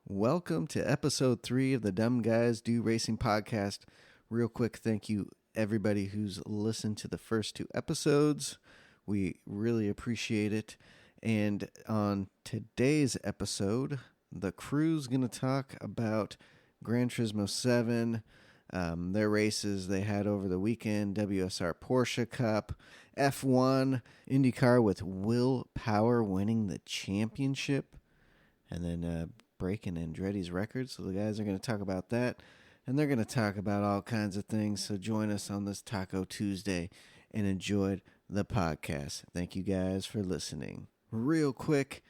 Welcome to episode 3 of the Dumb Guys Do Racing podcast. Real quick, thank you everybody who's listened to the first 2 episodes. We really appreciate it. And on today's episode, the crew's going to talk about Gran Turismo 7, their races they had over the weekend, WSR Porsche Cup, F1, IndyCar with Will Power winning the championship, and then breaking Andretti's record. So the guys are going to talk about that, and they're going to talk about all kinds of things. So join us on this Taco Tuesday and enjoy the podcast. Thank you guys for listening. Real quick,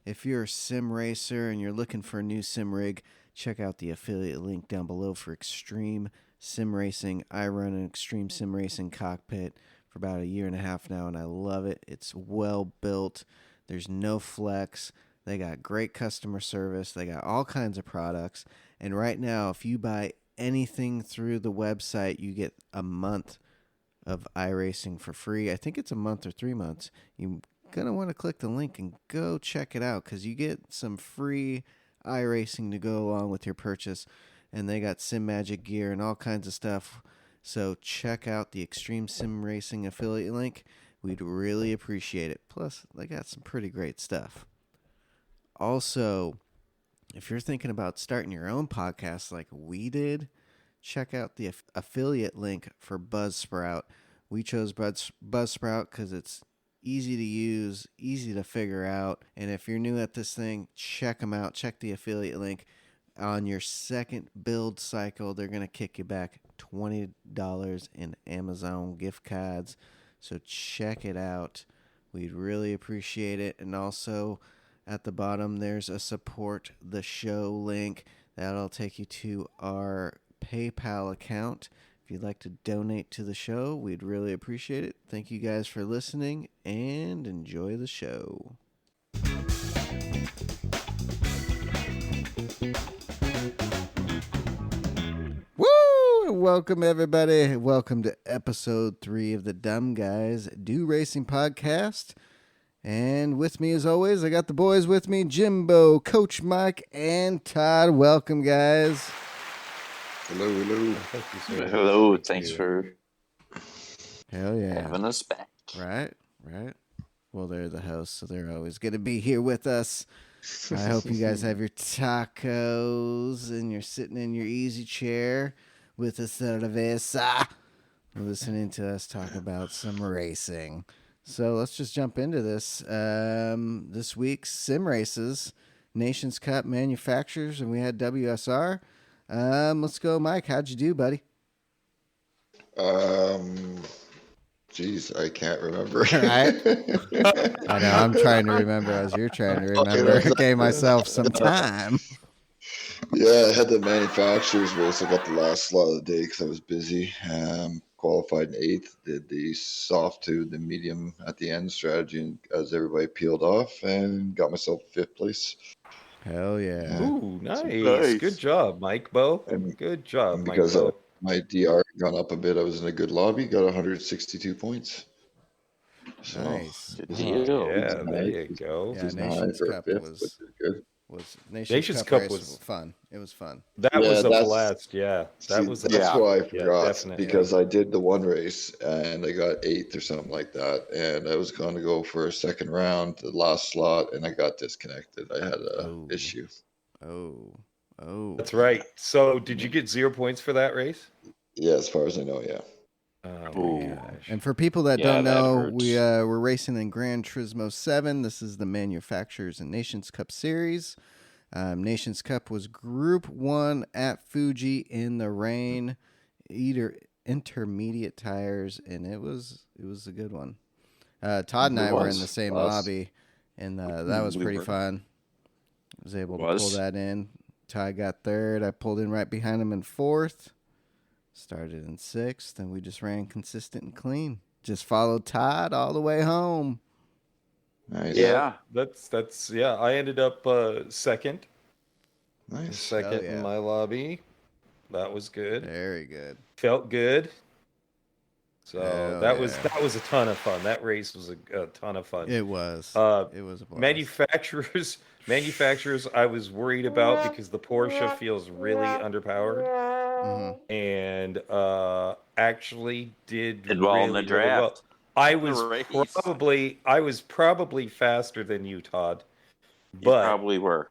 if you're a sim racer and you're looking for a new sim rig, check out the affiliate link down below for Extreme Sim Racing. I run an Extreme Sim Racing cockpit for about 1.5 years now, and I love it. It's well built. There's no flex. They got great customer service. They got all kinds of products. And right now, if you buy anything through the website, you get a month of iRacing for free. I think it's a month or 3 months. You're going to want to click the link and go check it out because you get some free iRacing to go along with your purchase. And they got Sim Magic gear and all kinds of stuff. So check out the Extreme Sim Racing affiliate link. We'd really appreciate it. Plus, they got some pretty great stuff. Also, if you're thinking about starting your own podcast like we did, check out the affiliate link for Buzzsprout. We chose Buzzsprout because it's easy to use, easy to figure out. And if you're new at this thing, check them out. Check the affiliate link. On your second build cycle, they're going to kick you back $20 in Amazon gift cards. So check it out. We'd really appreciate it. And also, at the bottom, there's a support the show link. That'll take you to our PayPal account. If you'd like to donate to the show, we'd really appreciate it. Thank you guys for listening and enjoy the show. Woo! Welcome, everybody. Welcome to episode 3 of the Dumb Guys Do Racing podcast. And with me, as always, I got the boys with me, Jimbo, Coach Mike, and Todd. Welcome, guys. Hello, hello. Hello, thanks for having us back. Right. Well, they're the hosts, so they're always going to be here with us. I hope you guys have your tacos and you're sitting in your easy chair with a cerveza, listening to us talk about some racing. So let's just jump into this. This week's sim races, Nations Cup manufacturers, and we had WSR. Let's go, Mike. How'd you do, buddy? Geez, I can't remember. Right? I know. I'm trying to remember as you're trying to remember. I gave myself some time. Yeah, I had the manufacturers race. I got the last slot of the day because I was busy. Qualified in 8th, did the soft to the medium at the end strategy, and as everybody peeled off, and got myself 5th place. Hell yeah! Ooh, nice. Good job, Mike Bo. Good job, Mike Because Bo. My DR had gone up a bit, I was in a good lobby. Got 162 points. So, nice. Yeah, there you go. Yeah, Nations Cup was good. Nations Cup was fun. It was fun. That was a blast. Yeah, that's why I forgot because I did the one race and I got 8th or something like that, and I was going to go for a second round, the last slot, and I got disconnected. I had an issue. Oh, that's right. So, did you get 0 points for that race? Yeah, as far as I know, yeah. Oh my gosh. And for people that don't know, we're racing in Gran Turismo 7. This is the Manufacturers and Nations Cup Series. Nations Cup was Group 1 at Fuji in the rain, intermediate tires, and it was a good one. Todd and I were in the same lobby, and that was pretty fun. I was able to pull that in. Todd got 3rd. I pulled in right behind him in 4th. Started in 6th, and we just ran consistent and clean. Just followed Todd all the way home. Nice. Yeah, that's I ended up 2nd. Nice. 2nd in my lobby. That was good. Very good. Felt good. So that was a ton of fun. That race was a ton of fun. It was. It was a blast. Manufacturers Manufacturers, I was worried about because the Porsche feels really underpowered, and actually did well in the really, really well. draft. I In the was race. probably faster than you, Todd, You but probably were.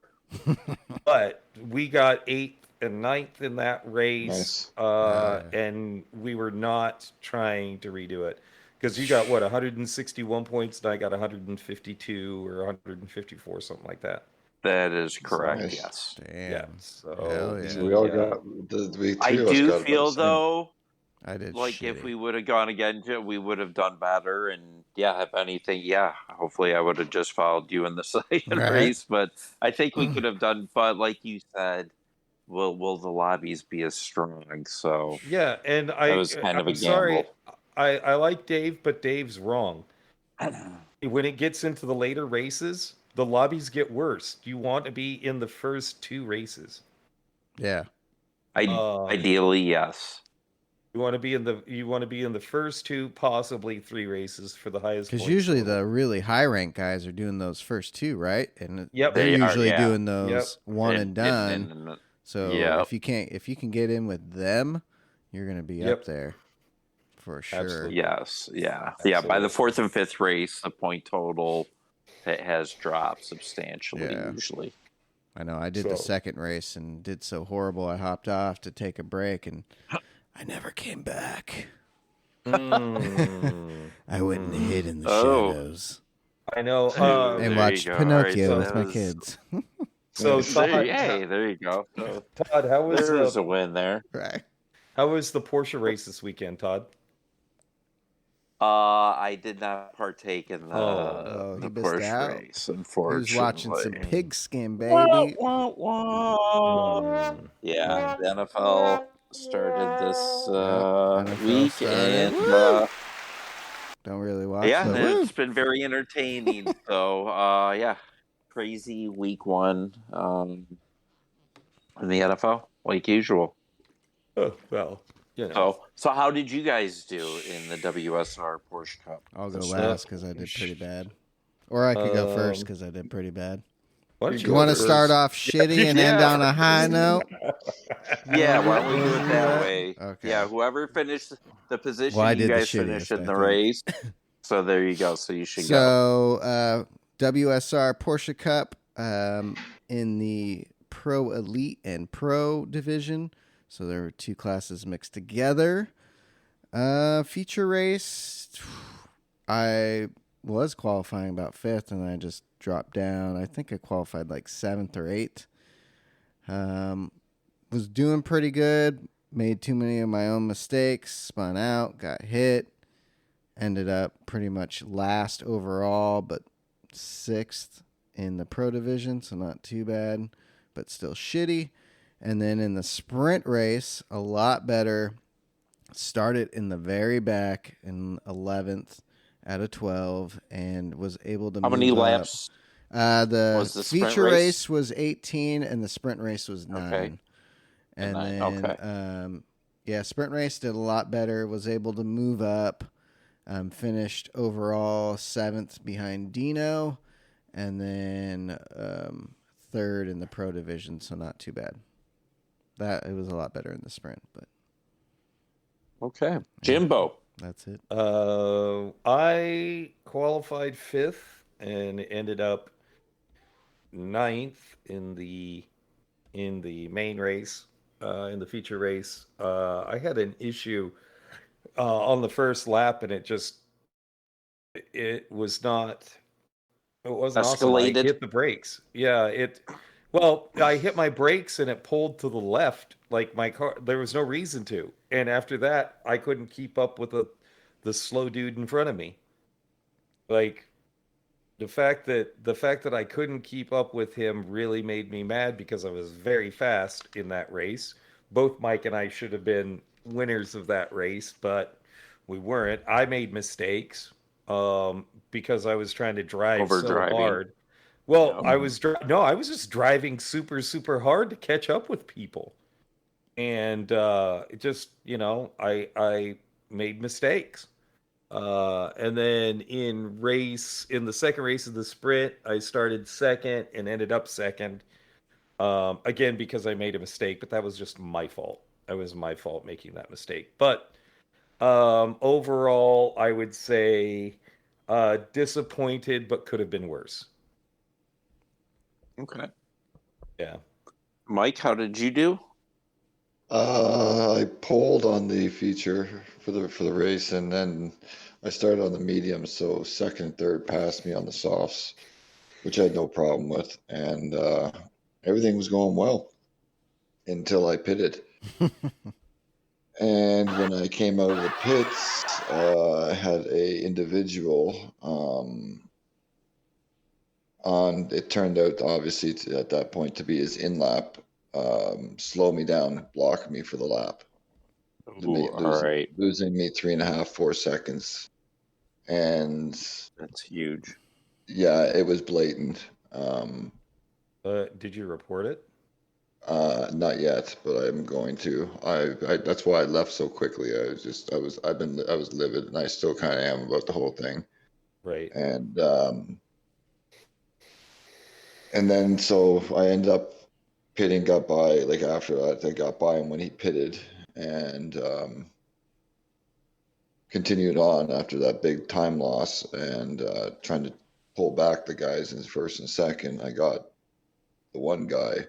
but we got 8th and 9th in that race, Nice. and we were not trying to redo it because you got what 161 points, and I got 152 or 154, something like that. That is correct. Nice. Yes. Damn. Yeah. So Hell yeah. So we all yeah. got the I three of us do got about feel the same. though, I did like shitty. if we would have gone again, we would have done better. And yeah, if anything, hopefully I would have just followed you in the second Right. race. But I think we could have done. But like you said, will the lobbies be as strong? So Yeah, and that was kind of a I'm sorry, gamble. I like Dave, but Dave's wrong. When it gets into the later races, the lobbies get worse. You want to be in the first 2 races. Yeah. Ideally, yes. You want to be in the first 2, possibly 3 races for the highest. Because points usually total. the really high rank guys are doing those first 2, right? And Yep. they're They are, usually yeah. doing those one and done. And So Yep. if you can get in with them, you're gonna be Yep. up there for sure. Absolutely. yes, yeah. By the 4th and 5th race, the point total has dropped substantially. Yeah. Usually, I know. I did the second race and did so horrible. I hopped off to take a break and I never came back. I went and hid in the shadows. I know. And there watched you go. Pinocchio All with right, my so kids. So Todd, there you go. So, Todd, how was there's a win there. Right. how was the Porsche race this weekend, Todd? I did not partake in Oh, the he missed Porsche out. race, He unfortunately. was watching some pigskin, baby. Yeah, the NFL started this NFL week, started. and Don't really watch. yeah, but and woo. it's been very entertaining. So yeah, crazy week 1 in the NFL, like usual. Oh, well, you know. So how did you guys do in the WSR Porsche Cup? I'll go last because I did pretty bad. Or I could go first because I did pretty bad. Why don't You want to go start first? off shitty and end on a high note? Yeah, why don't we do it that way? Okay. Yeah, whoever finished the position Well, I you did the guys finished shittiest, in I the think. race. So there you go. So you should So go. WSR Porsche Cup in the Pro Elite and Pro division. So there were 2 classes mixed together. Feature race, I was qualifying about 5th, and I just dropped down. I think I qualified like 7th or 8th. Was doing pretty good. Made too many of my own mistakes. Spun out. Got hit. Ended up pretty much last overall, but 6th in the Pro division, so not too bad, but still shitty. And then in the sprint race, a lot better. Started in the very back in 11th out of 12 and was able to How move many up. laps? The was the sprint feature race? race was 18 and the sprint race was 9. Okay. And 9, then, sprint race did a lot better, was able to move up, finished overall 7th behind Dino, and then 3rd in the Pro division, so not too bad. It was a lot better in the sprint, but Okay. Jimbo. that's it. I qualified 5th and ended up 9th in the main race, in the feature race. I had an issue on the first lap, and it wasn't awesome. I Escalated. hit the brakes. Yeah, well, I hit my brakes and it pulled to the left, like my car. There was no reason to. And after that, I couldn't keep up with the slow dude in front of me. Like the fact that I couldn't keep up with him really made me mad because I was very fast in that race. Both Mike and I should have been winners of that race, but we weren't. I made mistakes because I was trying to drive so Overdriving. hard. Well, Yeah. I was just driving super, super hard to catch up with people. And it just, I made mistakes. And then in the second race of the sprint, I started second and ended up second. Again, because I made a mistake, but that was just my fault. It was my fault making that mistake. But overall, I would say disappointed, but could have been worse. Okay. Yeah. Mike, how did you do? I pulled on the feature for the race, and then I started on the medium, so second and third passed me on the softs, which I had no problem with, and everything was going well until I pitted. And when I came out of the pits, I had a individual on. It turned out, obviously, at that point to be his in lap. Slow me down, block me for the lap. Ooh, all right. Losing me 3.5, 4 seconds. And That's huge. yeah, it was blatant. Did you report it? Not yet, but I'm going to. I that's why I left so quickly. I was livid, and I still kind of am about the whole thing. Right. And then so I ended up pitting, got by, like after that, I got by him when he pitted, and continued on after that big time loss, and trying to pull back the guys in first and second. I got the one guy,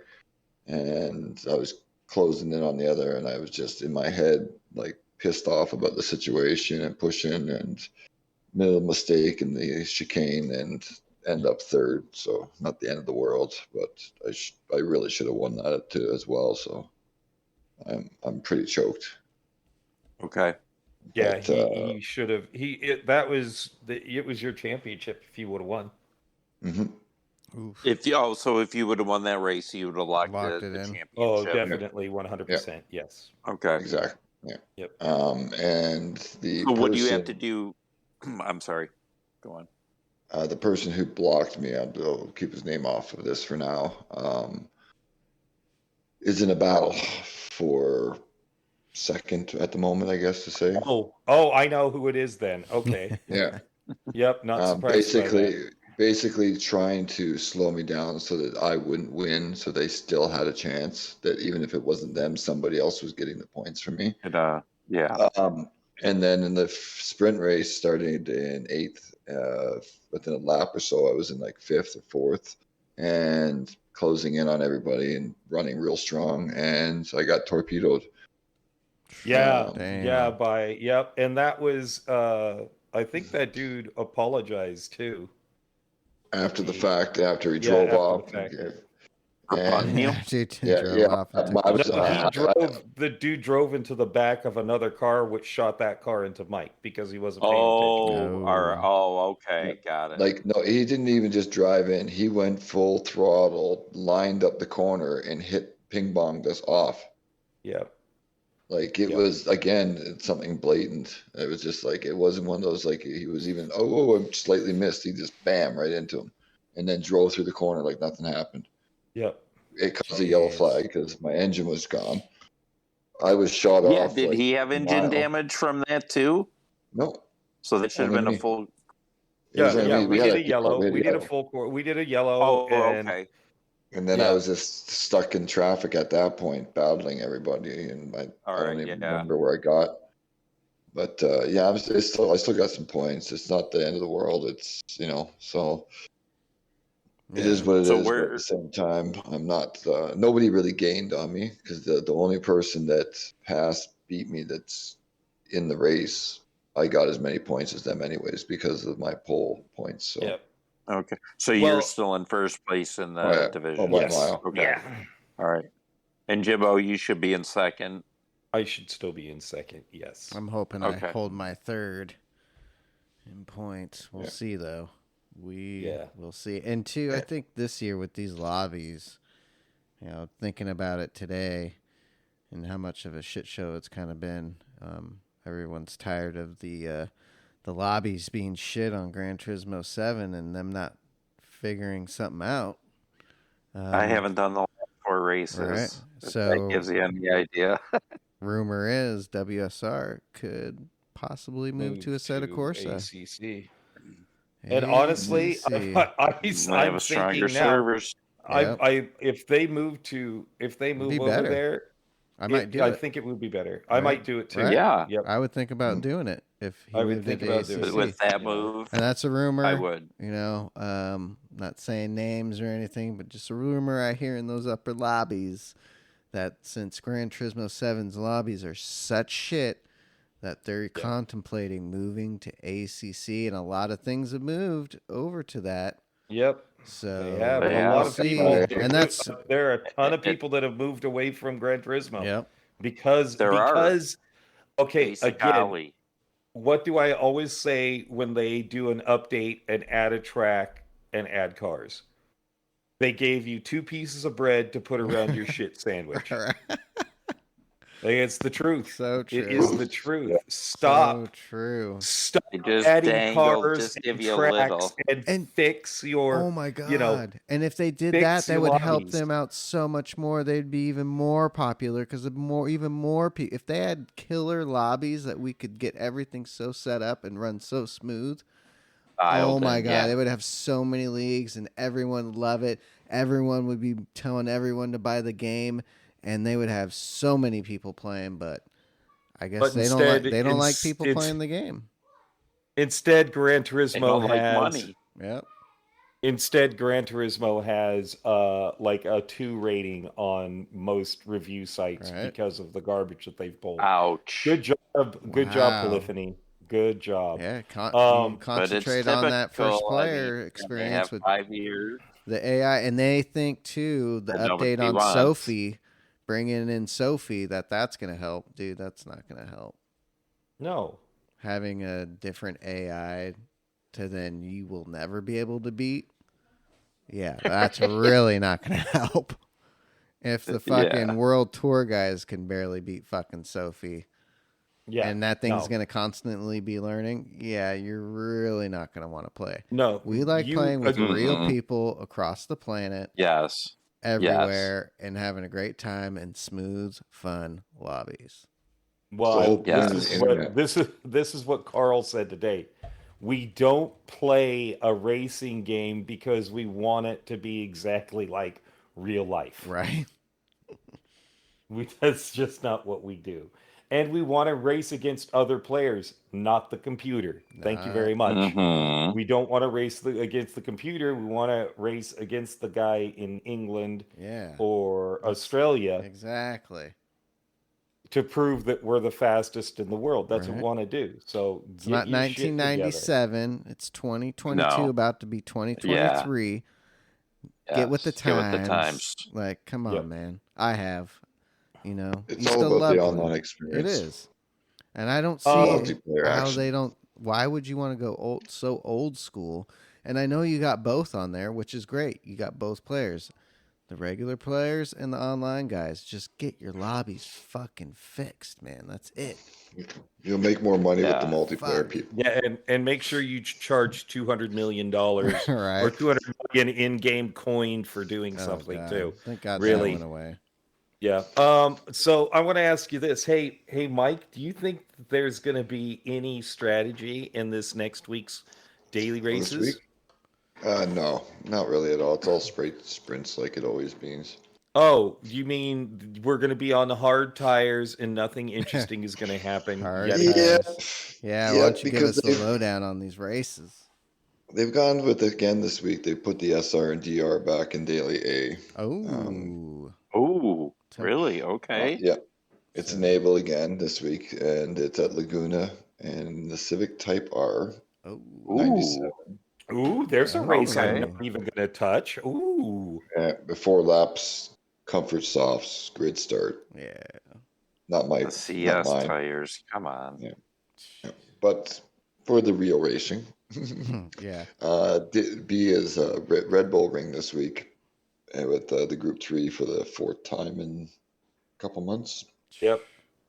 and I was closing in on the other, and I was just in my head like pissed off about the situation and pushing, and made a mistake in the chicane and end up third. So not the end of the world, but I really should have won that too as well. So I'm pretty choked. Okay. Yeah, But, he should have. It was your championship if you would have won. Mm-hmm. If you would have won that race, you would have locked the championship. Oh, definitely, 100%. Yes. Okay. Exactly. Yeah. Yep. And so what do you have to do? I'm sorry. Go on. The person who blocked me, I'll keep his name off of this for now, is in a battle for second at the moment, I guess to say. Oh, I know who it is then. Okay. Yeah. Yep. Not surprised. Basically trying to slow me down so that I wouldn't win, so they still had a chance that even if it wasn't them, somebody else was getting the points for me. Yeah. And then in the sprint race, starting in 8th, within a lap or so, I was in like 5th or 4th, and closing in on everybody and running real strong, and I got torpedoed. Yeah, yep. And that was, I think that dude apologized too. After the fact, after he drove off. The dude drove into the back of another car, which shot that car into Mike because he wasn't paying attention. Okay, got it. Like, no, he didn't even just drive in. He went full throttle, lined up the corner, and ping ponged us off. Yep. Like it was, again, something blatant. It was just like, it wasn't one of those, like he was even, I slightly missed. He just bam right into him, and then drove through the corner like nothing happened. Yep. It caused a yellow flag because my engine was gone. I was shot off. Yeah, did he have engine damage from that too? No. So that should have been a full. Yeah, we did a yellow. We did a full course. We did a yellow. Okay. And then I was just stuck in traffic at that point, battling everybody, and I don't even remember where I got. But I still got some points. It's not the end of the world. It's so it is what it is. But at the same time, I'm not. Nobody really gained on me because the only person that beat me that's in the race, I got as many points as them anyways because of my pole points. So. Yep. Okay, so you're still in first place in the division. By a mile. Okay. Yeah. All right. And Jimbo, you should be in second. I should still be in second. Yes. I'm hoping I hold my third in points. We'll see though. We'll see. And two, I think this year with these lobbies, thinking about it today, and how much of a shit show it's kind of been. Everyone's tired of the lobbies being shit on Gran Turismo 7 and them not figuring something out. I haven't done the last 4 races. Right. So that gives you any idea. Rumor is WSR could possibly move to Assetto Corsa. ACC. And honestly, I have I'm a stronger thinking now. servers. Yep. If they move be over better. there, I might do I it. think it would be better. I Right? might do it too. Right? Yeah. Yep. I would think about doing it if he I would moved think into about doing ACC. it. With that You know. move, And that's a rumor. I would. You know, not saying names or anything, but just a rumor I hear in those upper lobbies that since Gran Turismo 7's lobbies are such shit that they're contemplating moving to ACC, and a lot of things have moved over to that. Yep. So They have They a lot of have. people, and that's there are a ton of people that have moved away from Gran Turismo. Yep. Because okay, again, basically. what do I always say when they do an update and add a track and add cars? They gave you 2 pieces of bread to put around your shit sandwich. Like, it's the truth. So true. It is the truth. Stop. So true. Stop Just adding dangle, cars just give and you a tracks little. and fix your. Oh my god! You know, and if they did fix that, that your would help lobbies. them out so much more. They'd be even more popular because even more people. If they had killer lobbies that we could get everything so set up and run so smooth. Oh my god! They would have so many leagues and everyone would love it. Everyone would be telling everyone to buy the game, and they would have so many people playing. But I guess they don't like people playing the game. Instead, Gran Turismo They don't like has money. Yep. Instead, Gran Turismo has like a 2 rating on most review sites because of the garbage that they've pulled. Ouch. Good job, Wow. Polyphony. Good job. Yeah, But concentrate it's on that first typical. player I mean, experience they have with 5 years. the AI, and they think too the And nobody update on wants. Sophie, bringing in Sophie, that's going to help. Dude, that's not going to help. No. Having a different AI to then you will never be able to beat. Yeah, that's really not going to help. If the fucking world tour guys can barely beat fucking Sophie. Yeah. And that thing's going to constantly be learning. Yeah, you're really not going to want to play. No. We like playing with real people across the planet. Yes. Everywhere and having a great time in smooth, fun lobbies. Well, So, this is what Carl said today. We don't play a racing game because we want it to be exactly like real life. Right. That's just not what we do. And we want to race against other players, not the computer. Thank you very much. Mhm. We don't want to race against the computer. We want to race against the guy in England or Australia. Exactly. To prove that we're the fastest in the world. That's what we want to do. So it's not 1997. It's 2022, about to be 2023. Get with the times. Get with the times. Like, come on, man. I have. You know, it's all about the online experience. It is, and I don't see how they don't. Why would you want to go so old school? And I know you got both on there, which is great. You got both players, the regular players and the online guys. Just get your lobbies fucking fixed, man. That's it. You'll make more money with the multiplayer people. Yeah, and make sure you charge $200 million or 200 million in-game coin for doing something too. Thank God really that went away. Yeah. So I want to ask you this. Hey, Mike, do you think there's going to be any strategy in this next week's daily races? No, not really at all. It's all sprints like it always means. Oh, you mean we're going to be on the hard tires and nothing interesting is going to happen? Yeah. Why don't you give us the lowdown on these races? They've gone with it again this week. They put the SR and DR back in daily A. Oh, really? Okay. Yeah. It's Enable again this week, and it's at Laguna and the Civic Type R. 97. Ooh, there's a race I'm not even going to touch. Ooh. Before laps, comfort softs, grid start. Yeah. Not my the CS tires. Come on. Yeah. But for the real racing. Yeah. B is Red Bull Ring this week with the Group 3 for the 4th time in a couple months. Yep.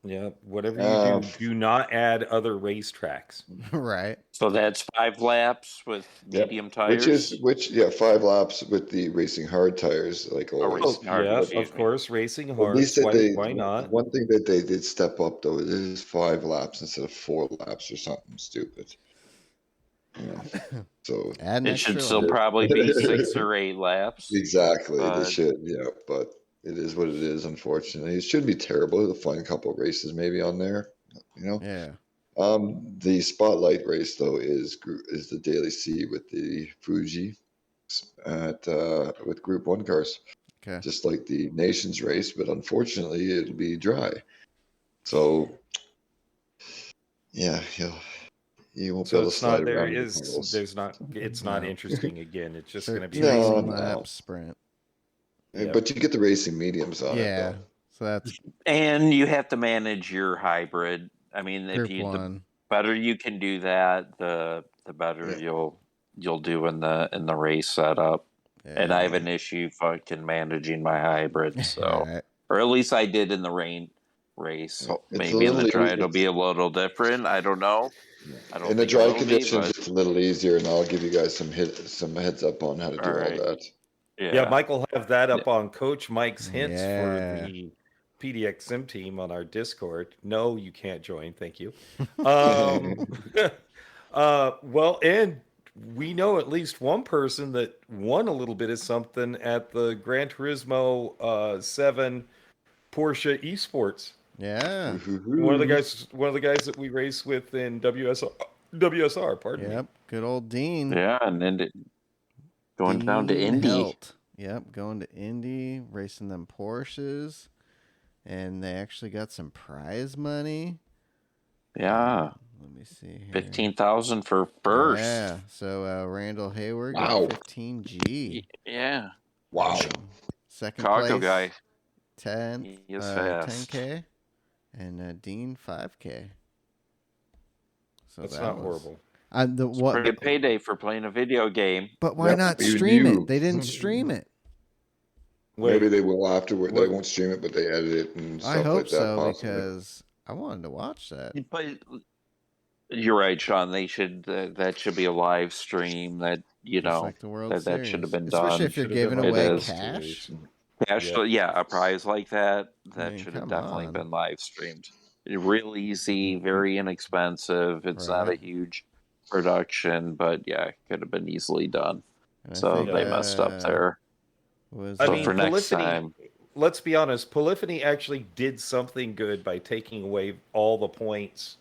Yeah, whatever you do, do not add other racetracks. Right. So that's 5 laps with Yep. medium tires. 5 laps with the racing hard tires, like Oh, always. racing hard. Yeah, Excuse of me. course, racing At least hards. that Why not? one thing that they did step up though is 5 laps instead of 4 laps or something stupid. So Add an It should extra still lap. probably be 6 or 8 laps. exactly they But should, but it is what it is. Unfortunately, it shouldn't be terrible to find a couple of races maybe on there. Yeah. The spotlight race though is the Daily C with the Fuji with Group 1 cars. Okay. Just like the Nations race, but unfortunately it'll be dry. So yeah, you won't be So able to it's slide not there around in the is puddles. there's not it's not No. interesting again. It's just going to be 13 racing. No. lap sprint. Yep. But you get the racing mediums on it Yeah. though. So that's and you have to manage your hybrid. I mean, group the 1. better you can do that, the better Yeah. you'll do in the race setup. Yeah. And I have an issue fucking managing my hybrid, so Right. or at least I did in the rain race. So it's a Maybe in the little dry easy. it'll be a little different. I don't know. I don't In the think dry it will be, conditions, but it's a little easier, and I'll give you guys some heads up on how to do all right. all that. Yeah, Mike will have that up Yeah. on Coach Mike's hints for Yeah. the PDXM team on our Discord. No, you can't join. Thank you. Well, and we know at least one person that won a little bit of something at the Gran Turismo 7 Porsche Esports. Yeah. One of the guys that we race with in WSR, pardon me. Yep. Good old Dean. Yeah, and then going down to Dean Indy. Helt. Yep. Going to Indy, racing them Porsches. And they actually got some prize money. Yeah. Let me see here. 15,000 for first. Yeah. So Randall Hayward Wow. got 15G. Yeah. Wow. Second Chicago place, guy. 10, He is fast. 10K. And Dean 5K. So That's that not was horrible. Pretty good payday for playing a video game. But why Yep, not you stream do. it? They didn't stream it. Maybe they will afterward. They What? won't stream it, but they edit it and stuff I hope like that. so possibly. because I wanted to watch that. But you're right, Sean. They should that should be a live stream. That Just like the World that Series. should have been Especially done. if you're Should have been giving It away is. cash. Yeah, a prize like that mean, should have come definitely on. been live streamed. Real easy, very inexpensive. It's not a Right. huge production, but yeah, it could have been easily done. And I So think, they messed up there. Was, So for next Polyphony- time, Let's be honest, Polyphony actually did something good by taking away all the points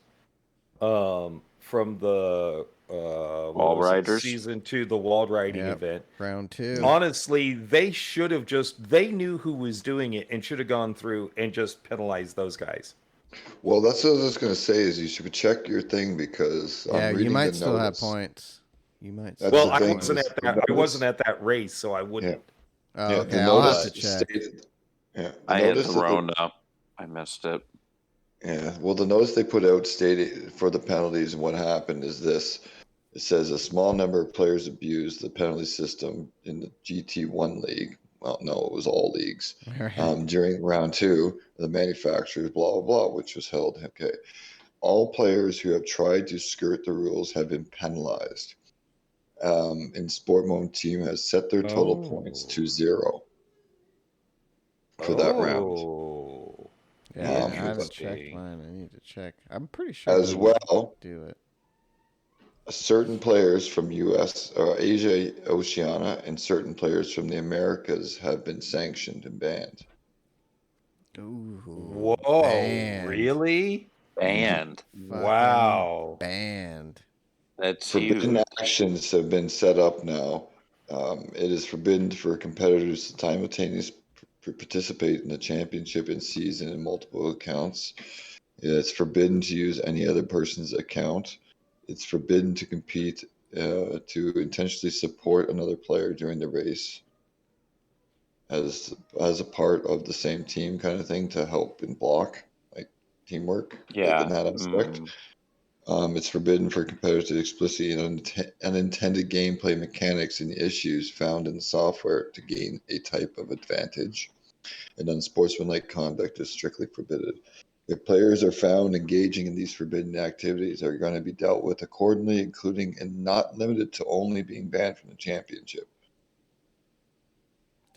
from the Wall Riders? season 2, the wall riding Yep. event. round 2. Honestly, they should have they knew who was doing it and should have gone through and just penalized those guys. Well, that's what I was going to say. Is you should check your thing because Yeah, I'm you reading might the still have notice. points. You might. That's still Well, the have I thing points. wasn't is at the that. I notice- wasn't at that race, so I wouldn't. Oh, Yeah, okay. the I'll have notice to check. stated. Yeah, the I had notice the that they- Rona. I missed it. Yeah, well, the notice they put out stated for the penalties and what happened is this. It says a small number of players abused the penalty system in the GT1 league. Well, no, it was all leagues. During round 2, the manufacturers, blah, blah, blah, which was held. Okay. All players who have tried to skirt the rules have been penalized. And Sport Mode team has set their total points to 0 for that round. Oh. Yeah, I haven't Interesting. checked mine. I need to check. I'm pretty sure As they well, do it. certain players from US or Asia, Oceania, and certain players from the Americas have been sanctioned and banned. Ooh, Whoa! banned. Really? And Fucking Wow. Banned. that's Forbidden huge. actions have been set up now. It is forbidden for competitors to simultaneously participate in the championship in season in multiple accounts. It's forbidden to use any other person's account. It's forbidden to compete to intentionally support another player during the race as a part of the same team kind of thing to help and block, like teamwork, Yeah. in that aspect. It's forbidden for competitors to explicitly unintended gameplay mechanics and issues found in the software to gain a type of advantage. And unsportsmanlike conduct is strictly forbidden. If players are found engaging in these forbidden activities, they're going to be dealt with accordingly, including and not limited to only being banned from the championship.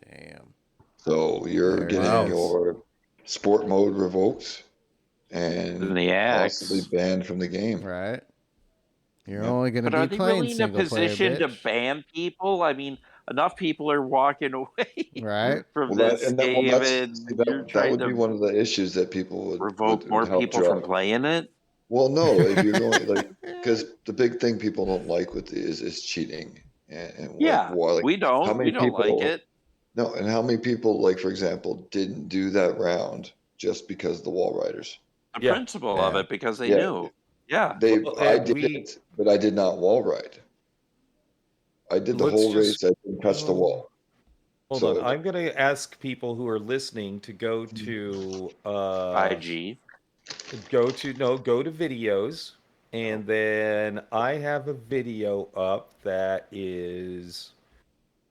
Damn. So you're There it getting is. your sport mode revoked and In the X. possibly banned from the game. Right. You're Yep. only going to But are be they playing really in a single player, position to bitch. ban people? I mean, enough people are walking away Right. from Well, this game, and you're that trying would be to one of the issues that people would revoke more help people from drive. playing it. Well, no, if you're going like, because the big thing people don't like with is cheating, and Yeah, like we don't. how many We don't like people it. no, and how many people, like, for example, didn't do that round just because of the wall riders? The Yeah. principle of Yeah. it, because they Yeah. knew. Yeah. Well, I and did we- it, but I did not wall ride. I did the Let's whole just- race. I didn't touch the wall. Hold So- on. I'm going to ask people who are listening to go to IG. go to videos, and then I have a video up that is,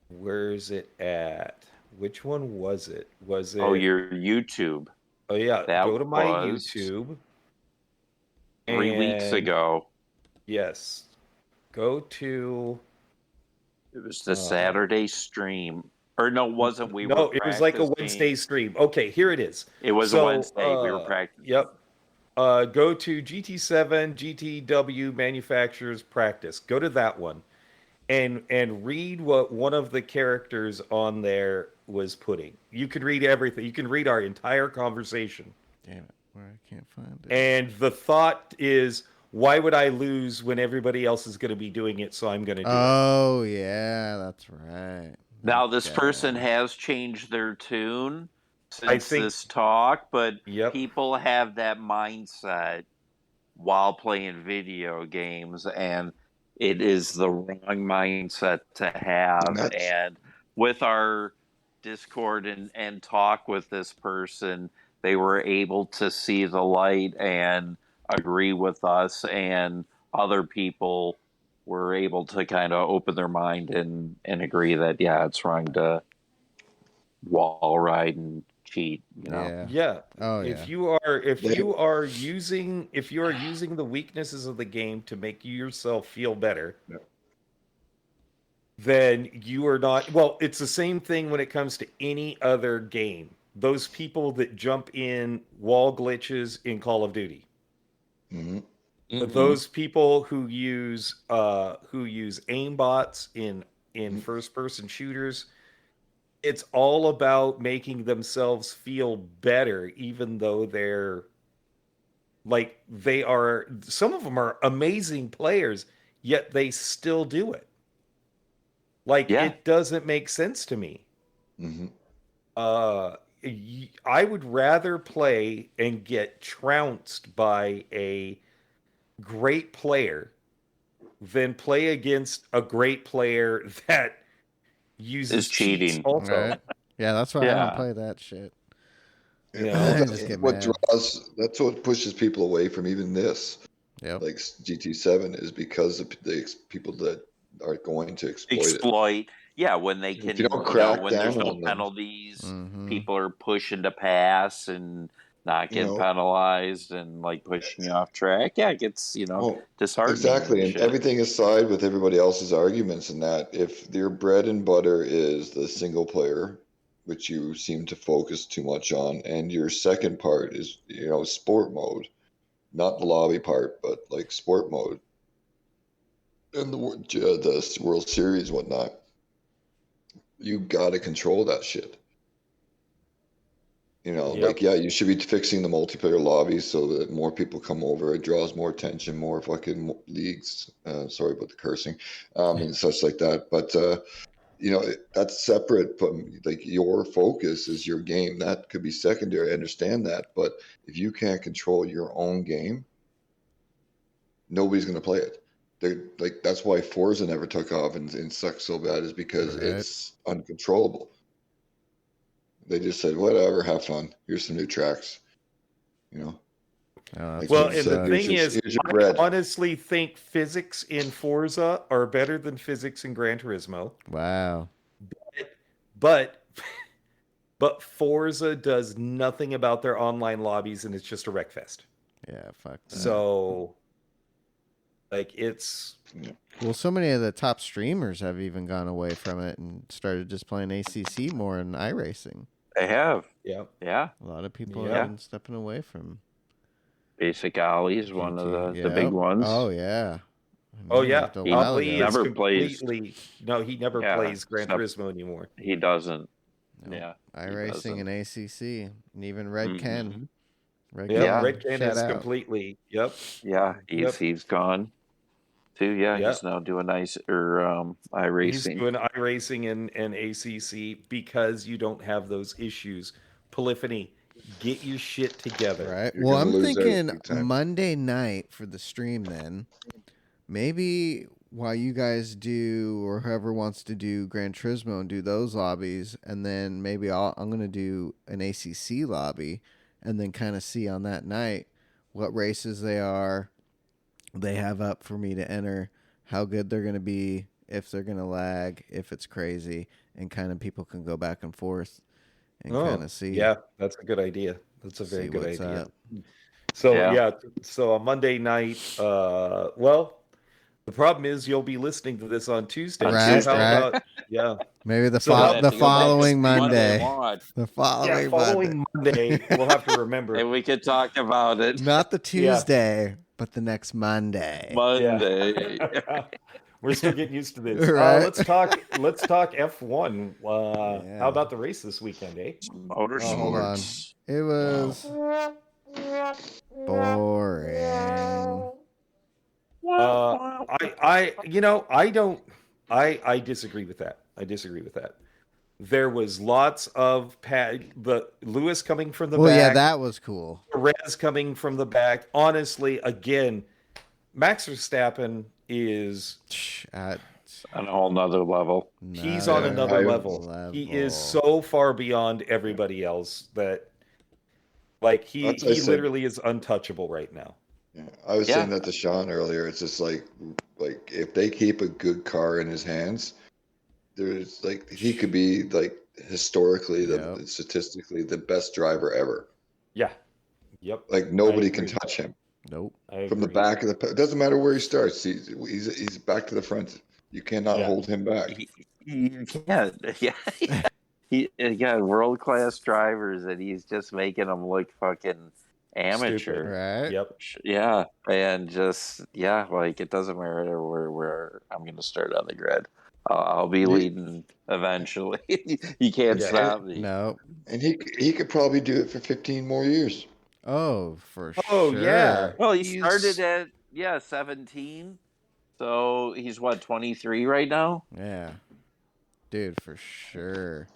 where is it at? Which one was it? Was it? Oh, your YouTube. Oh yeah, that go to my was YouTube. 3 weeks and- ago. Yes, go to. It was the Saturday stream. Or no, it wasn't. We were No, it was like a practicing. Wednesday stream. Okay, here it is. It was So, a Wednesday. We were practicing. Yep. Go to GT7 GTW manufacturers practice. Go to that one, and read what one of the characters on there was putting. You can read everything. You can read our entire conversation. Damn it. Where I can't find it. And the thought is, why would I lose when everybody else is going to be doing it? So I'm going to do it. Oh, yeah. That's right. Now, this Okay. person has changed their tune I since think- this talk, but Yep. people have that mindset while playing video games, and it is the wrong mindset to have. That's- And with our Discord and talk with this person, they were able to see the light and agree with us, and other people were able to kind of open their mind and agree that, yeah, it's wrong to wall ride and cheat, you know. Yeah. Yeah. Oh, yeah. If you are using the weaknesses of the game to make yourself feel better, Yep. then you are not. Well, it's the same thing when it comes to any other game. Those people that jump in wall glitches in Call of Duty, Mhm. but those people who use aimbots in first person shooters, it's all about making themselves feel better, even though some of them are amazing players, yet they still do it. Like, Yeah. it doesn't make sense to me. Mhm. I would rather play and get trounced by a great player than play against a great player that uses Is cheating. cheats also. Right. Yeah, that's why I Yeah. don't play that shit. You know, I just get what mad. that's what pushes people away from even this, Yep. like GT7, is because of the people that are going to Exploit. Yeah, when they can, you don't crack when there's down no on them. penalties, Mhm. people are pushing to pass and not get You know. penalized and like pushing you off track. Yeah, it gets, Well, disheartening. exactly, and shit. everything aside with everybody else's arguments and that, if your bread and butter is the single player, which you seem to focus too much on, and your second part is, sport mode, not the lobby part, but like sport mode, and the World Series and whatnot, you got to control that shit. Yep. Like, yeah, you should be fixing the multiplayer lobbies so that more people come over. It draws more attention, more fucking leagues. Sorry about the cursing, and such like that. But that's separate from, like, your focus is your game. That could be secondary. I understand that, but if you can't control your own game, nobody's going to play it. That's why Forza never took off and sucked so bad, is because Right. it's uncontrollable. They just said, whatever, have fun. Here's some new tracks. Oh, Like, Well, it's, and the here's thing your- is, here's your I bread. honestly think physics in Forza are better than physics in Gran Turismo. wow. But But Forza does nothing about their online lobbies, and it's just a wreck fest. Yeah, fuck that. So, like, it's Well, so many of the top streamers have even gone away from it and started just playing ACC more in iRacing. They have. yeah. Yeah. A lot of people Yeah. have been stepping away from Basic Alley is one of GT. the big Yep. ones. Oh yeah. Oh yeah, A while Oddly ago. is Never plays- completely. No, he never Yeah, plays Gran except- Turismo anymore. He doesn't. No. Yeah. iRacing and ACC, and even Red Ken. Mhm. Red Yeah, Yeah. Red Can shout is out. completely. Yep. Yeah. Yep. He's gone too. Yeah. Yep. He's now doing He's iRacing. doing iRacing and ACC because you don't have those issues. Polyphony, get your shit together. Right. You're Well, gonna I'm lose out thinking big time. Monday night for the stream then. Maybe while you guys do, or whoever wants to do Gran Turismo and do those lobbies, and then maybe I'm going to do an ACC lobby and then kind of see on that night what races they have up for me to enter, how good they're going to be, if they're going to lag, if it's crazy, and kind of people can go back and forth and kind of see. Yeah, that's a good idea. That's a very see good what's idea. up. So Yeah. so on Monday night, well, the problem is you'll be listening to this on Tuesday. Right, So how right. about Maybe the So fol- we'll the have to go back following to Monday. watch. The following Monday. following Monday, we'll have to remember. And we could talk about it Not the Tuesday, but the next Monday. Monday. We're still getting used to this. Right. Let's talk F1. Yeah. How about the race this weekend, eh? Hold on. Motorsports. It was boring. I disagree with that. There was lots of the Lewis coming from the Well, yeah, back, that was cool. Perez coming from the back. Honestly, again, Max Verstappen is At On a whole nother level. he's on another level. He is so far beyond everybody else that like he That's what I said. literally is untouchable right now. Yeah, I was Yeah. saying that to Sean earlier. It's just like if they keep a good car in his hands, there's like he could be like historically, Yep. statistically, the best driver ever. Yeah. Yep. Like nobody I can agree. touch him Nope. from the agree. back of the. It doesn't matter where he starts. He's back to the front. You cannot Yeah. hold him back. You can't. Yeah, world class drivers, and he's just making them look fucking amateur. Right? Yep. Yeah, and just like it doesn't matter where I'm going to start on the grid. I'll be leading eventually. You can't Yeah. stop me. No. And he could probably do it for 15 more years. Oh, for Oh, sure. yeah. Well, he He's- started at 17, so he's what 23 right now. Yeah. Dude, for sure.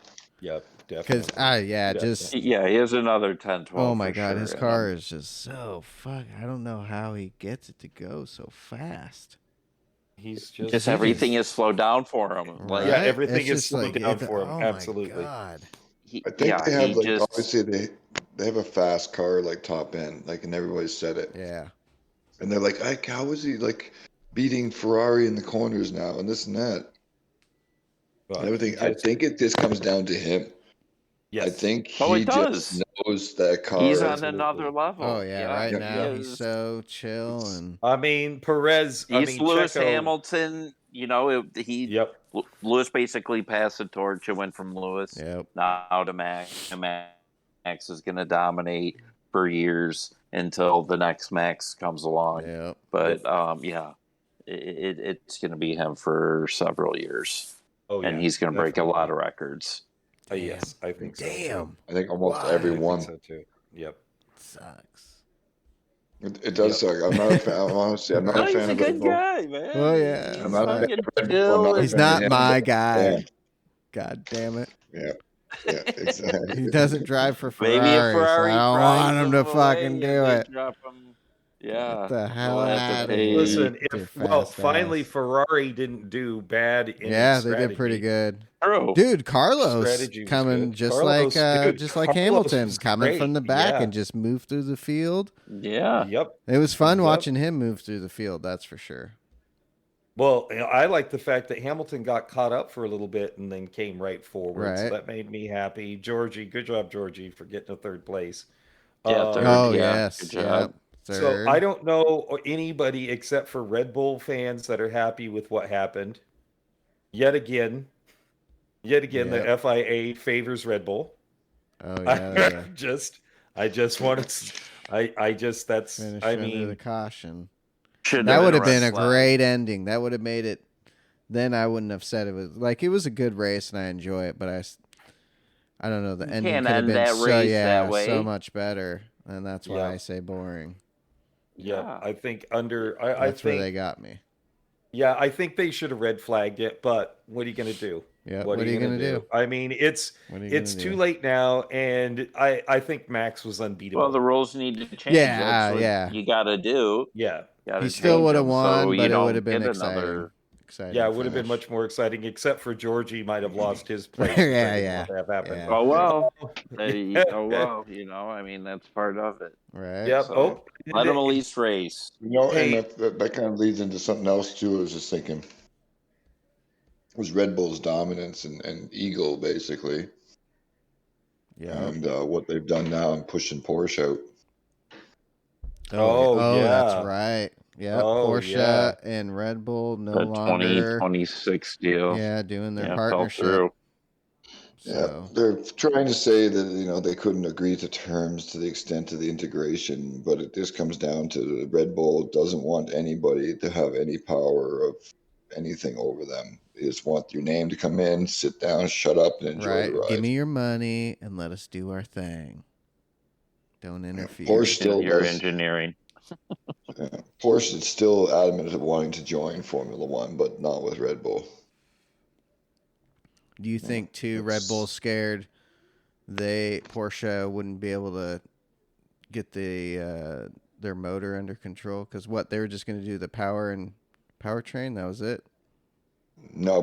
Yep. Because, Definitely. just. Yeah, he has another 10, 12. Oh my for God, sure his in car him. is just so fuck. I don't know how he gets it to go so fast. He's just Just everything is slowed down for him. Like Yeah, everything It's is just slowed down for him. Oh Absolutely. My God. I think they have he like just obviously they have a fast car like top end, like and everybody said it. Yeah. And they're like, how is he like beating Ferrari in the corners now and this and that But and everything? he I just- think it just comes down to him. Yes. I think Oh, he it just does. knows that car. he's on absolutely. another level. Oh yeah. Right Yeah. now he he's is. so chill and I mean, Perez. He's Lewis Checo- Hamilton. Yep. Lewis basically passed the torch. It went from Lewis yep. now to Max. And Max is going to dominate for years until the next Max comes along. Yep. But it's going to be him for several years, Oh, yeah. and he's going to break a lot of records. Yes, I think so. too. Damn. I think almost Why? every I think one. so too. Yep. Sucks. It does suck. I'm not a fan. Honestly, I'm not a He's fan a of good Red Bull. guy, man. Oh, yeah. He's I'm not a fan fucking of Red Bull. chill I'm not a and- He's fan not of him, my but- guy. Yeah. God damn it. Yeah, exactly. He doesn't drive for Ferrari, Maybe if Ferrari so I don't prides want him to away fucking and do they it. drop him. Yeah. Get the hell We'll have to out of pay- here. Listen, Your well, fast finally ass. Ferrari didn't do bad. In Yeah, its they did pretty strategy. good. True. Dude, Carlos Strategy was coming good. just Carlos, like dude, Hamilton, Carlos coming was from the great, back yeah. and just moved through the field. Yeah. Yep. It was fun Yep. watching him move through the field, that's for sure. Well, I like the fact that Hamilton got caught up for a little bit and then came right forward. So Right. that made me happy. Georgie, good job, Georgie, for getting to third place. Yeah, third. Oh, Yeah, yes. good job. Yep. So Third. I don't know anybody except for Red Bull fans that are happy with what happened. Yet again, Yep. the FIA favors Red Bull. Oh, yeah. I just want to. That's. Finish I under the mean, caution. Should That would have red been a flag. great ending. That would have made it. Then I wouldn't have said it was like it was a good race and I enjoy it, but I don't know. The ending can't could have end been that so race yeah that way. so much better, and that's why Yeah. I say boring. yeah. I think under. I That's where think. they got me. Yeah, I think they should have red flagged it, but what are you going to do? Yeah, What are you going to do? I mean, it's What are you it's gonna too do? late now, and I think Max was unbeatable. Well, the rules need to change. Yeah, That's what yeah. you got to do. Yeah, Gotta He still change would have them won, so you but it would don't have been get exciting. another. yeah, it would have been finish. much more exciting, except for Georgie might have lost his place. Yeah, which I didn't yeah, want to have happen. yeah. Oh well. Yeah. Oh well. I mean, that's part of it. Right. Yep. So, Oh, let them at least race. Hey. And that kind of leads into something else too. I was just thinking, was Red Bull's dominance and ego basically, Yeah. and what they've done now in pushing Porsche out. Oh, yeah. That's right. Yeah. Oh, Porsche yeah. and Red Bull no The longer. 2026 deal. Yeah, doing their fell partnership. through. Yeah, So they're trying to say that they couldn't agree to terms to the extent of the integration, but it just comes down to Red Bull doesn't want anybody to have any power of anything over them. They just want your name to come in, sit down, shut up, and enjoy right. the ride. Give me your money and let us do our thing. Don't interfere. Porsche still Your does. engineering. Porsche is still adamant of wanting to join Formula One, but not with Red Bull. Do you think too Red Bull's scared Porsche wouldn't be able to get their motor under control? Because they were just going to do the powertrain. That was it. No,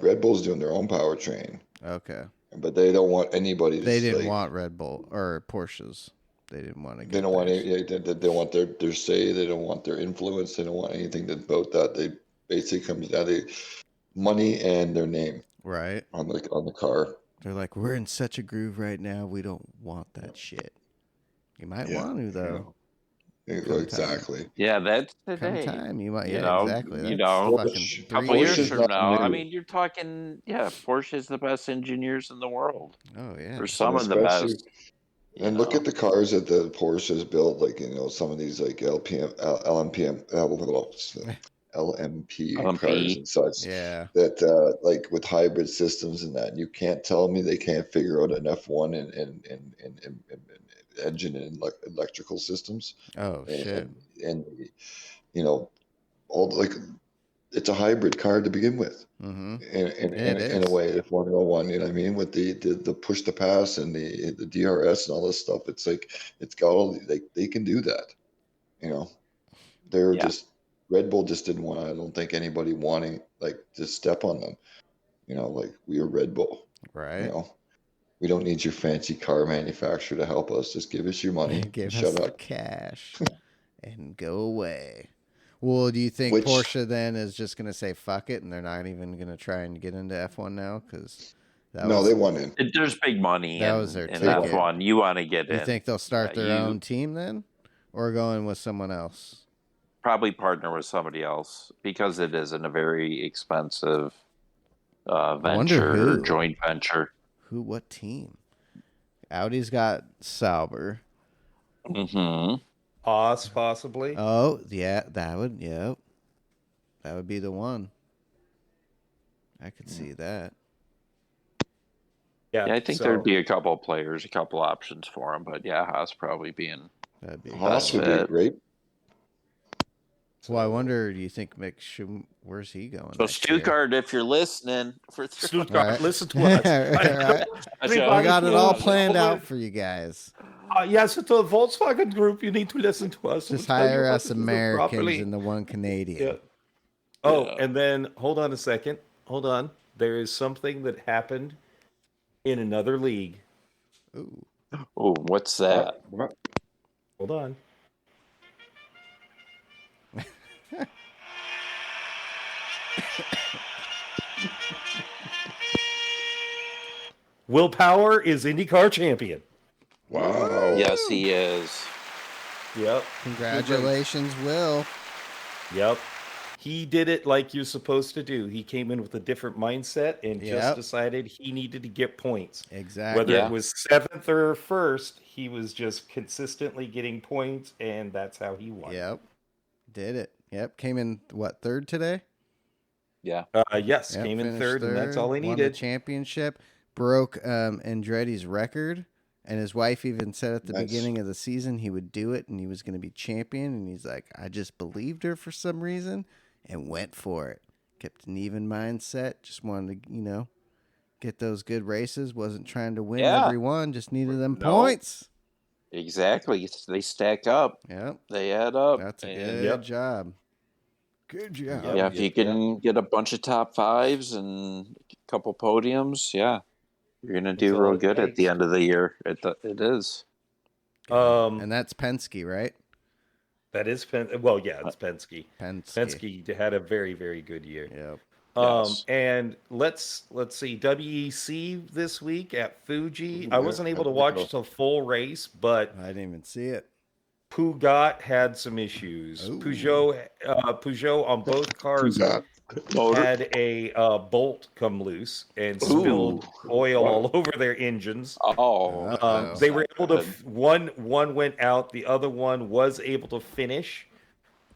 Red Bull's doing their own powertrain, Okay. but they don't want anybody. They didn't want Red Bull or Porsches. They didn't want to. They don't want any. They want their say. They don't want their influence. They don't want anything about that. They basically comes down to money and their name. Right. On the car. They're like, we're in such a groove right now. We don't want that shit. You might want to though. Exactly. Yeah, that's today. Come time, you might. You Yeah, know, exactly. you That's know, fucking a couple 3 years years. from now. I mean, you're talking. Yeah, Porsche is the best engineers in the world. Oh yeah. Or some of the best. And look at the cars that the Porsche has built, like some of these like LMP cars and such. Yeah. That like with hybrid systems and that, you can't tell me they can't figure out an F1 and engine and electrical systems. Oh shit. And all like it's a hybrid car to begin with. Mm-hmm. In a way, the Formula One, you know what I mean, with the push to pass and the DRS and all this stuff. It's like it's got all they can do that. They're just Red Bull just didn't want. I don't think anybody wanting to step on them. Like we are Red Bull. Right. We don't need your fancy car manufacturer to help us. Just give us your money. Give shut us up. the cash and go away. Well, do you think Porsche then is just going to say fuck it and they're not even going to try and get into F1 now? Because they want in. There's big money that in, was their in ticket. F1. You want to get in. You think they'll start their own team then? Or going with someone else? Probably partner with somebody else because it isn't a very expensive venture or joint venture. What team? Audi's got Sauber. Mm-hmm. Haas, possibly. Oh, yeah, that would be the one. I could see that. Yeah, I think there'd be a couple of players, a couple options for him, but yeah, Haas probably being Haas would be great. Well, I wonder, do you think where's he going? So Stuttgart, if you're listening, Stuttgart, listen to us. Right. We got it all planned out for you guys. Yes, it's a Volkswagen Group. You need to listen to us. Just hire us Americans and the one Canadian. Yeah. Oh, and then hold on a second. Hold on. There is something that happened in another league. Ooh. Oh, what's that? Hold on. Will Power is IndyCar champion. Wow. Yes, he is. Yep. Congratulations, Will. Yep. He did it like you're supposed to do. He came in with a different mindset and just decided he needed to get points. Exactly. Whether it was 7th or 1st, he was just consistently getting points, and that's how he won. Yep. Did it. Yep. Came in, what, 3rd today? Yeah. Yes, Yep, came in finished 3rd, and that's all he won the needed. championship. Broke Andretti's record. And his wife even said at the Nice. beginning of the season he would do it and he was going to be champion. And he's like, I just believed her for some reason and went for it. Kept an even mindset. Just wanted to, get those good races. Wasn't trying to win every one. Just needed them points. Exactly. They stack up. Yep. They add up. That's a good job. Good job. Yeah, if you can get a bunch of top 5s and a couple podiums, you're going to do real good at the end of the year. It is. And that's Penske, right? That is Well, yeah, it's Penske. Penske had a very, very good year. Yep. Yes. And let's see, WEC this week at Fuji. I wasn't able to watch the full race, but I didn't even see it. Peugeot had some issues. Ooh. Peugeot on both cars had a bolt come loose and spilled oil all over their engines. They were able to. One went out. The other one was able to finish.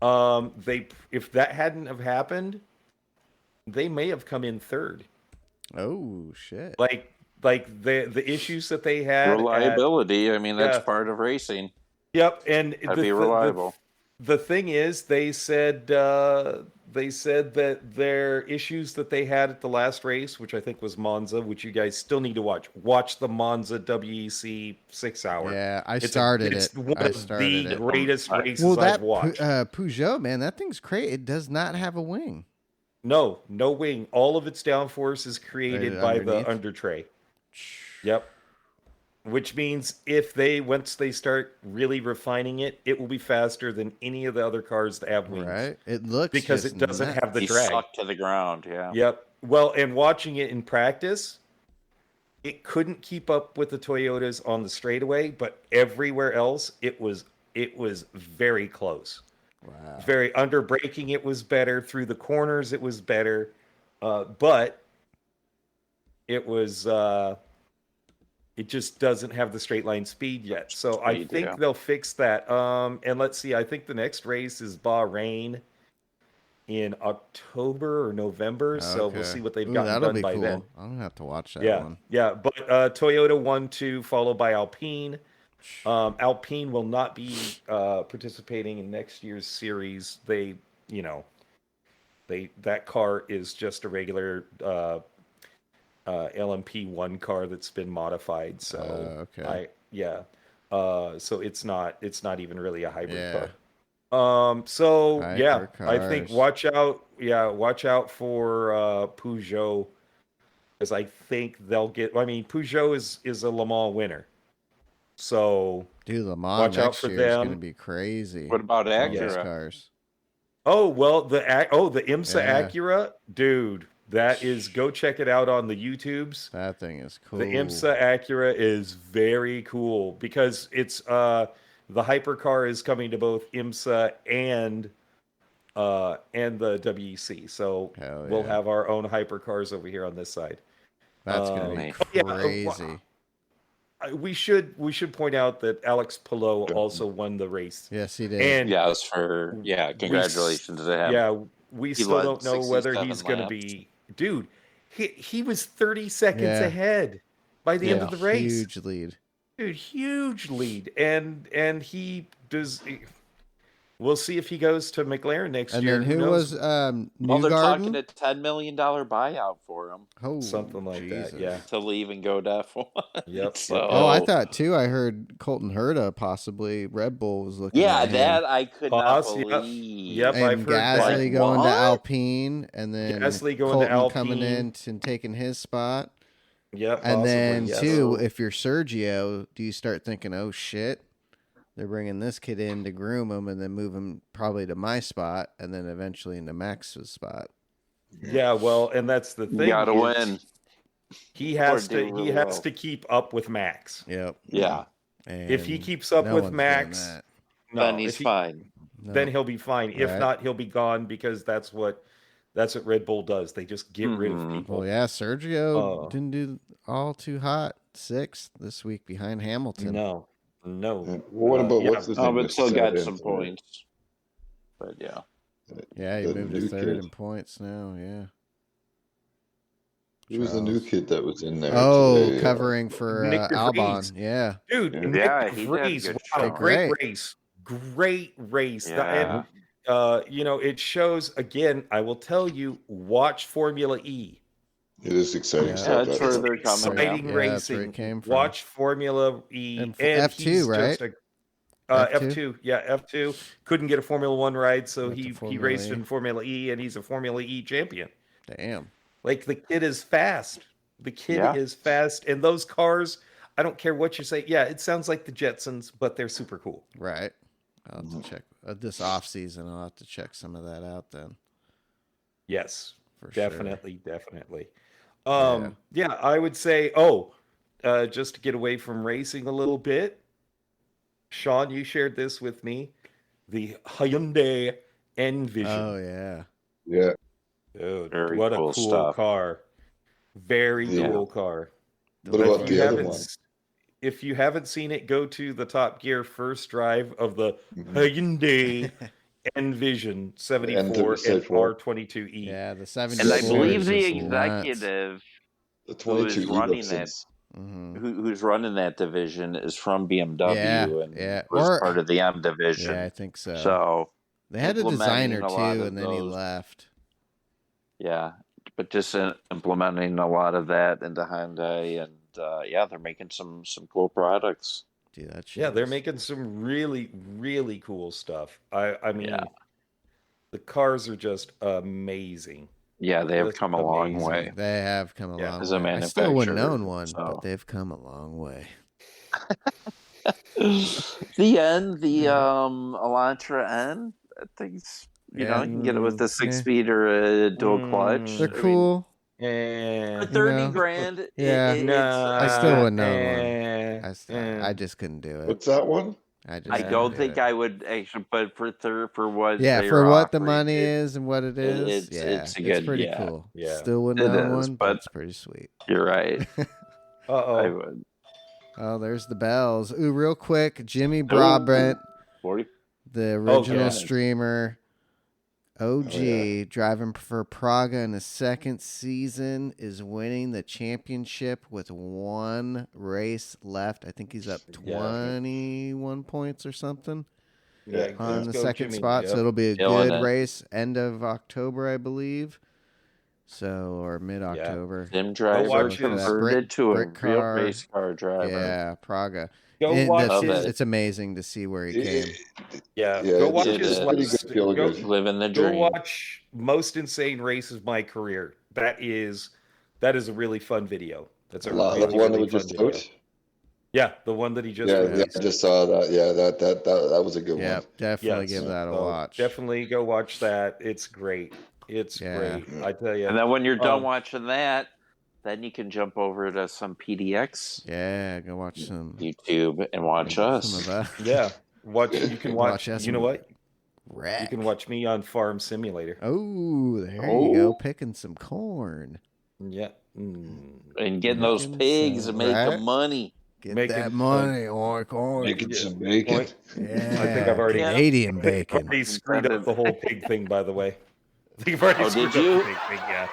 If that hadn't have happened, they may have come in 3rd. Oh shit! Like the issues that they had. Reliability. That's part of racing. Yep, and be reliable. The thing is, they said that their issues that they had at the last race, which I think was Monza, which you guys still need to watch. Watch the Monza WEC 6 hour. Yeah, it's one of the greatest races I've watched. Peugeot, man, that thing's great. It does not have a wing. No wing. All of its downforce is created by the under tray. Yep. Which means once they start really refining it, it will be faster than any of the other cars that have wings. Right. It looks because it doesn't have the drag. Sucked to the ground, yeah. Yep. Well, and watching it in practice, it couldn't keep up with the Toyotas on the straightaway, but everywhere else it was very close. Wow. Very under braking, it was better. Through the corners, it was better. But it was it just doesn't have the straight line speed yet. So I think they'll fix that. And let's see, I think the next race is Bahrain in October or November. So we'll see what they've gotten done by then. I'm gonna have to watch that one. Yeah, but Toyota 1-2 followed by Alpine. Alpine will not be participating in next year's series. That car is just a regular LMP1 car that's been modified. So so it's not even really a hybrid car. I think watch out for Peugeot, because I think they'll get. Peugeot is a Le Mans winner. So, dude, Le Mans watch out next for year them. is going to be crazy. What about Acura? Cars. Oh well, the IMSA Acura, dude, that is. Go check it out on the YouTubes. That thing is cool. The IMSA Acura is very cool because it's the hypercar is coming to both IMSA and the WEC. So we'll have our own hypercars over here on this side. That's going to be crazy. We should point out that Alex Palou also won the race. Yes, he did. And congratulations to him. Yeah, we still don't know whether he's going to be. Dude, he was 30 seconds ahead by the end of the race. Huge lead. Dude, huge lead. And he does. We'll see if he goes to McLaren next year. And then who was Newgarden? Well, they're talking a $10 million buyout for him. Oh, something like that, yeah. To leave and go to F1. Yep. So, I thought too. I heard Colton Herta possibly Red Bull was looking. at that him. I could not believe. Yep, and I've heard Gasly going to Alpine, and then Gasly going Colton to Alpine. coming in and taking his spot. Yep, and then too, if you're Sergio, do you start thinking, oh shit? They're bringing this kid in to groom him and then move him probably to my spot and then eventually into Max's spot. Yeah, well, and that's the thing. You got to win. He has do to. really He has well. to keep up with Max. Yep. Yeah, And If he keeps up no with one's doing Max, that. no, then he's if he, fine. then No. he'll be fine. If Right. not, he'll be gone because that's what Red Bull does. They just get rid of Mhm. people. Well, yeah, Sergio Oh. didn't do all too hot. 6th this week behind Hamilton. No. Well, what about yeah. what's his Oh, name? but was still got seventh, some points. But yeah. Yeah, he the moved to new 3rd kid. in points now. Yeah. Who was the new Charles. kid that was in there? Oh, today? covering for Nick DeVries. Albon. Yeah. Dude, Yeah. Nick Yeah, he did a DeVries, good wow, job. great race. Great race. Yeah. And, it shows, again, I will tell you, watch Formula E. It is exciting Yeah. stuff. That's that where is. they're coming. Exciting Yeah, racing. that's where it came from. Watch Formula E. And F2, he's right? just F2? F2. Yeah, F2. Couldn't get a Formula One ride, so Went to he Formula raced E. in Formula E, and he's a Formula E champion. Damn. Like, the kid is fast. The kid Yeah. is fast. And those cars, I don't care what you say. Yeah, it sounds like the Jetsons, but they're super cool. Right. I'll have to check. This off season, I'll have to check some of that out then. Yes, For sure. definitely. Yeah. Yeah, I would say, just to get away from racing a little bit, Sean, you shared this with me, the Hyundai Envision. Oh, yeah. Yeah. Dude, Very what a cool cool stuff. car. Very Yeah. cool car. What If about you the other haven't one? s- If you haven't seen it, go to the Top Gear first drive of the Mhm. Hyundai Envision 74 and N34. R22E. Yeah, the 74. And I Yeah, believe is the just nuts. executive The who 22 is running Eagles. Mhm. who's running that division is from BMW and yeah. was Or- part of the M division. Yeah, I think so. So They had a designer implementing a lot too, of and then he those. left. yeah, but just implementing a lot of that into Hyundai, and they're making some cool products. Dude, that shit Yeah, they're is- making some really, really cool stuff. I mean, Yeah. the cars are just amazing. Yeah, they have Just come a long amazing. way. They have come a Yeah, long as a way. I still wouldn't manufacturer, own one, so. but they've come a long way. The Elantra N, I think you can get it with the 6-speed or a dual clutch. They're I mean, cool. Eh, for 30 know? grand, Yeah. I still wouldn't own one. I just couldn't do it. What's that one? I just I couldn't don't do think it. I would actually, but for what Yeah, they're for what the offering, money it- is and what it is, it's a good- pretty yeah. cool. Yeah. Still wouldn't It own is, one, but- it's pretty sweet. You're right. I Uh-oh. would. Oh, there's the bells. Ooh, real quick, Jimmy Broadbent, 40. the original yeah. streamer, OG, Oh, driving for Praga in his second season, is winning the championship with one race left. I think he's up Yeah. 21 points or something Yeah, on let's the go, second Jimmy. spot. Yep. So it'll be a Killing good it. race, end of October, I believe. So, or mid-October. Sim driver watch his converted to a brick real car. race car driver. Yeah, Praga. Go And watch Love his, it. it's amazing to see where he came. yeah, Yeah, go watch it his is. Pretty last, good feel go, good. Living the go dream. watch Most Insane Race of My Career. That is a really fun video. That's a The really, one that really was fun just video. out. Yeah, the one that he just Yeah, released. I just saw that. Yeah, that was a good Yeah, one. definitely Yes. give that a So watch. Definitely go watch that. It's great. It's Yeah. great. I tell you. And then when you're done Um, watching that, then you can jump over to some PDX Yeah, go watch some YouTube and watch us. Some of that. Yeah, you can watch. us You know and what? wreck. You can watch me on Farm Simulator. Oh, there Oh. you go, picking some corn. Yeah. And getting those Making pigs some- and making right? money. Get Making that money, oink oink. Making Yeah. some bacon. Point. Yeah, I think I've already- Canadian I've bacon. already screwed up the whole pig thing, by the way. I think I've already Oh, screwed did you? up the pig thing, yeah.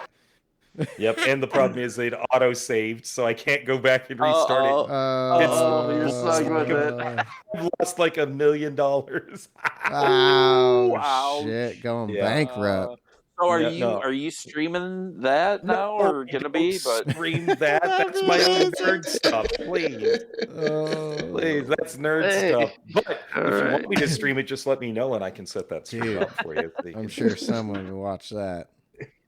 Yep, and the problem is they'd auto-saved, so I can't go back and restart it. You're stuck with it. I've lost like $1 million. Wow, Ouch. shit, going Yeah. bankrupt. So Yeah, are you streaming that now or gonna be? But Stream that. That's my own nerd stuff. Please. Please, that's nerd Hey. stuff. But if you Alright. want me to stream it, just let me know and I can set that stream Dude, up for you. So you I'm can sure someone will watch that.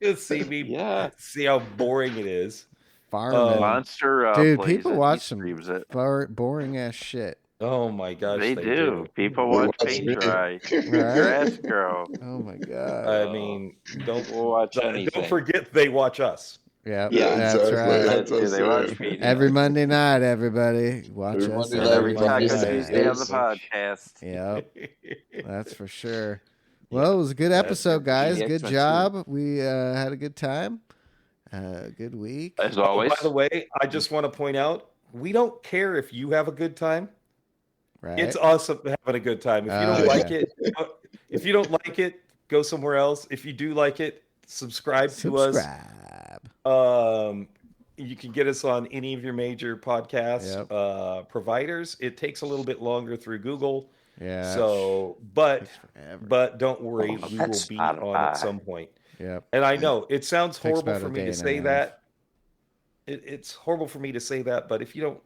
just see me Yeah. see how boring it is. Farming. Monster, Dude, plays people it, watch he some streams it. boring ass shit. Oh my gosh. They do. People They watch watch paint me. dry. Right? Grass grow. Oh my god. I mean, We'll watch anything. don't forget they watch us. Yep. Yeah, That's exactly. right. That's what I'm They watch saying. media. Every Monday night, everybody. Watch Every us Monday And night, every Monday Taco night. Tuesday on the Yes. podcast. Yep. That's for sure. Well, it was a good That's episode, good. guys. GDX Good went job. We had a good time. Good week. As Oh, always. by the way, I just want to point out, we don't care if you have a good time. Right. It's awesome having a good time. If you don't like it, go somewhere else. If you do like it, subscribe to us. You can get us on any of your major podcast providers. It takes a little bit longer through Google. Yeah. So, but don't worry, we will be on at some point. Yep. And I know it sounds Takes horrible about for a me day to and a say half. that. It's horrible for me to say that, but if you don't,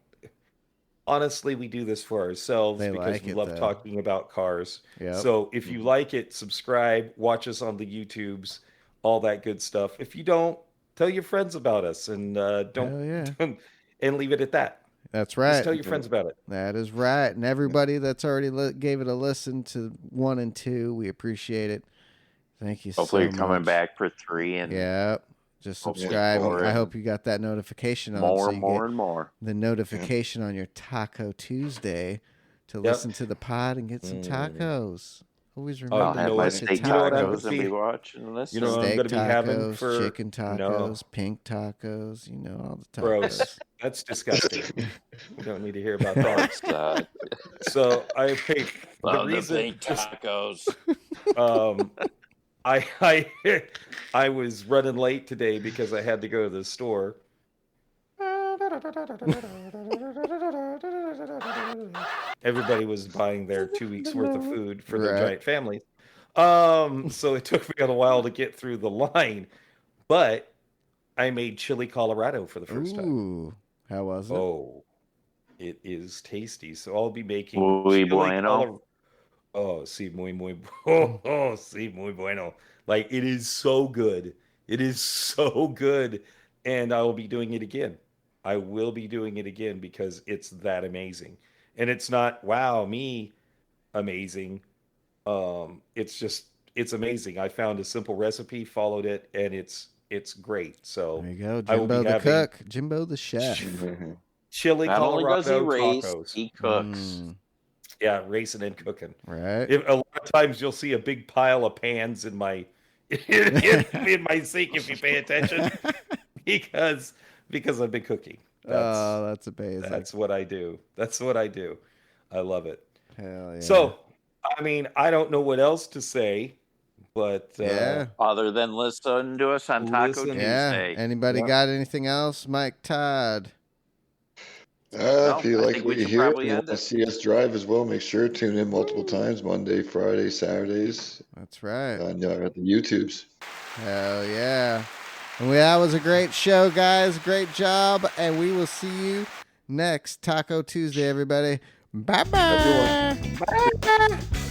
honestly, we do this for ourselves They because like we it, love though. talking about cars. Yep. So if you like it, subscribe, watch us on the YouTubes, all that good stuff. If you don't, tell your friends about us, and don't and leave it at that. That's right. Just tell your friends about it. That is right. And everybody that's already gave it a listen to 1 and 2, we appreciate it. Thank you Hopefully so you're coming much. back for 3 and Yep. Just Hopefully subscribe. more. I hope you got that notification on. more, so you more, get and more. the notification on your Taco Tuesday to listen to the pod and get some tacos. Always remember I'll to have know my what- get your steak you know what I'm tacos and gonna be be- watching and listening. You know what I'm steak going to be having tacos, for chicken tacos, No, pink tacos. You know all the tacos. gross. That's disgusting. We don't need to hear about that. Uh, So I think the love the reason pink tacos. I was running late today because I had to go to the store. Everybody was buying their 2 weeks worth of food for their Right. giant families. So it took me a while to get through the line, but I made chili Colorado for the first time. Ooh, how was it? Oh, it is tasty. So I'll be making Muy chili bueno. Colorado. Oh, sí, muy bueno. Like, it is so good. It is so good. And I will be doing it again. I will be doing it again because it's that amazing. And it's not, wow, me amazing. It's amazing. I found a simple recipe, followed it, and it's great. So There you go, I will Jimbo be the having cook, Jimbo the chef. chili Not only does he Colorado race, tacos. he cooks. Mm, Yeah, racing and cooking. right. A lot of times you'll see a big pile of pans in my in my sink if you pay attention, because I've been cooking. That's amazing. That's what I do. That's what I do. I love it. Hell yeah. So, I mean, I don't know what else to say, but yeah. Other than listen to us on Taco Listen. Tuesday. Anybody Yeah. got anything else? Mike Todd. If you I like think what we you should hear and probably you end want to it. see us drive as well, make sure to tune in multiple times, Monday, Friday, Saturdays, That's right. on at the YouTubes. Hell yeah. And that was a great show, guys. Great job. And we will see you next Taco Tuesday, everybody. Bye-bye. Everyone. Bye-bye.